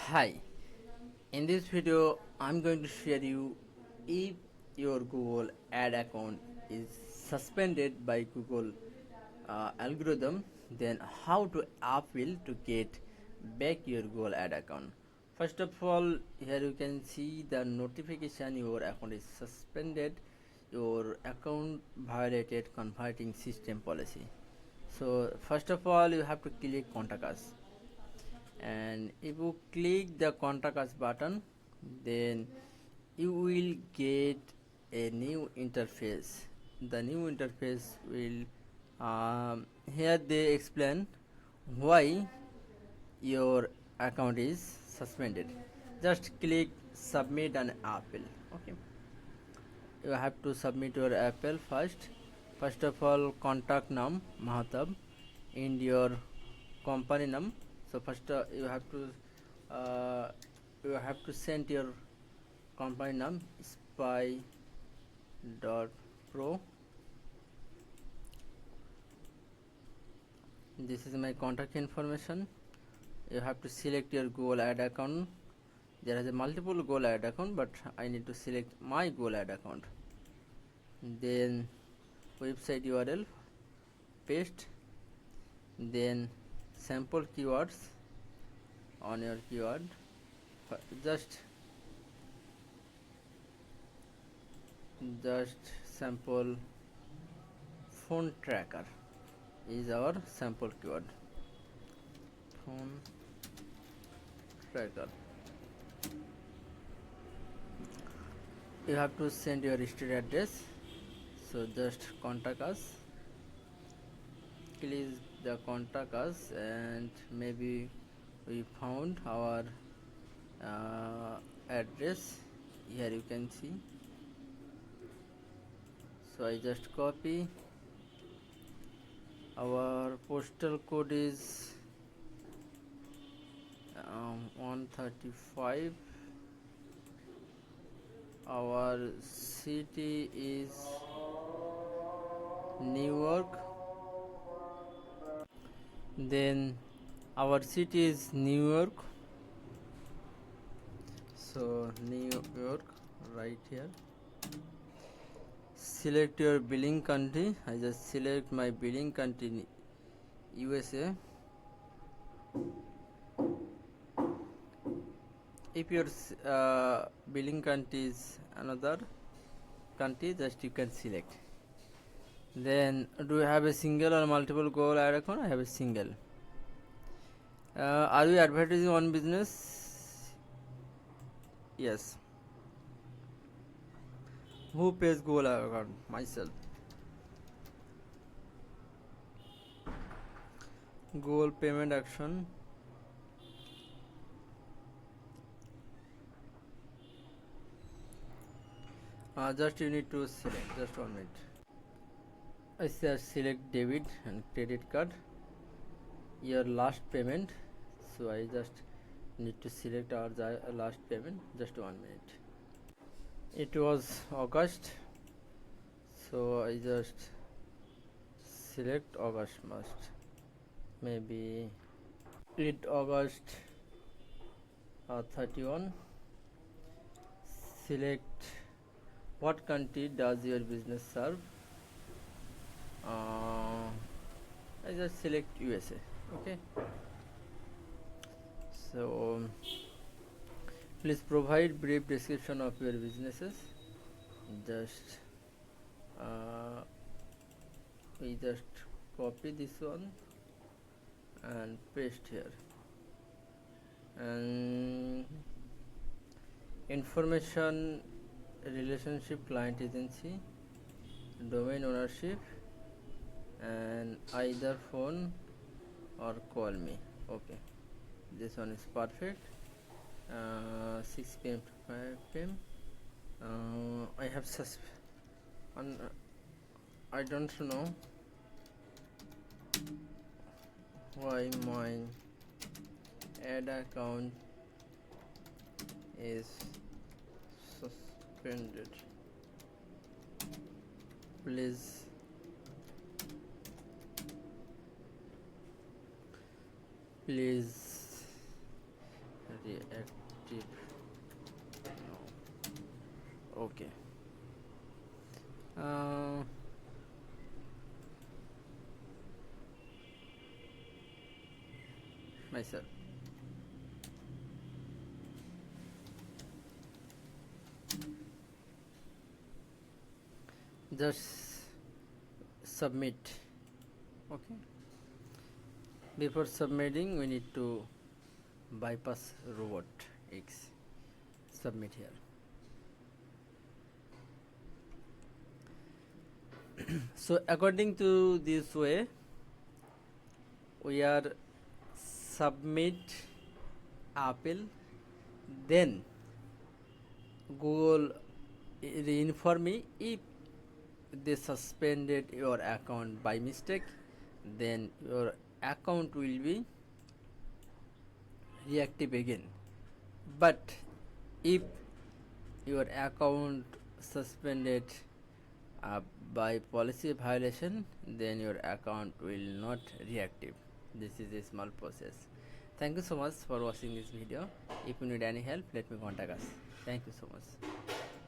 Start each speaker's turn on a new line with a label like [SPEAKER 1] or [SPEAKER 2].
[SPEAKER 1] Hi, in this video I'm going to share you if your Google ad account is suspended by Google algorithm, then how to appeal to get back your Google ad account. First of all, here you can see the notification your account is suspended, your account violated converting system policy. So first of all you have to click contact us, and if you click the contact us button, then you will get a new interface. The new interface will here they explain why your account is suspended. Just click submit an appeal. Okay, you have to submit your appeal first. First of all, contact name Mahatab and your company name. So first uh, you have to send your company name spy dot pro. This is my contact information. You have to select your Google ad account. There is a multiple Google ad account, but I need to select my Google ad account. Then website URL paste, then sample keywords on your keyword. just just sample phone tracker is our sample keyword. Phone tracker. You have to send your street address, so just contact us. Please the contact us, and maybe we found our address. Here you can see. So I just copy. Our postal code is 135. Our city is Newark. Then our city is New York. So New York right here. Select your billing country. I just select my billing country USA. If your billing country is another country, just you can select. Then do you have a single or multiple Google ad account? I have a single. Are you advertising on business? Yes. Who pays Google account? Myself. Google payment action. Just you need to select. Just 1 minute. I say select debit and credit card. Your last payment. So I just need to select our last payment. Just 1 minute. It was August. So I just select August must. Maybe it August 31. Select what country does your business serve. I just select USA. Okay, so please provide brief description of your businesses. Just we just copy this one and paste here. And information, relationship, client agency, domain ownership, and either phone or call me. Okay, this one is perfect. 6 p.m. to 5 p.m. I have I don't know why my ad account is suspended. Please please reactive. No. Okay. Myself. Just submit. Okay. Before submitting, we need to bypass robot X. Submit here. So according to this way, we are submit Apple, then Google inform me if they suspended your account by mistake, then your account will be reactive again. But if your account suspended uh, by policy violation, then your account will not reactive. This is a small process. Thank you so much for watching this video. If you need any help, let me contact us. Thank you so much.